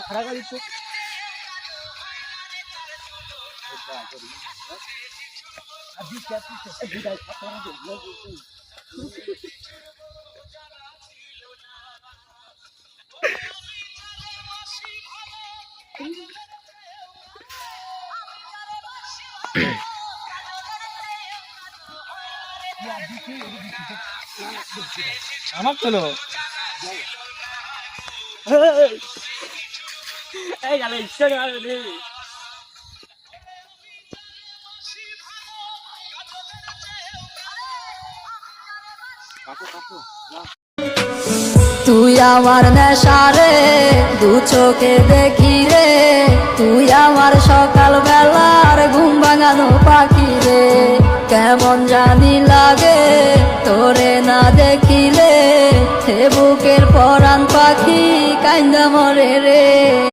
খাড়া গাড়ি তো আমার চলো এই গেল ইচ্ছা নেই তুই আমার নেশা রে, দু চোখে দেখি রে, তুই আমার সকাল বেলার ঘুম ভাঙানো পাখি রে। কেমন জানি লাগে তোরে না দেখিলে, হে বুকের পরাণ পাখি কান্দা মরে রে।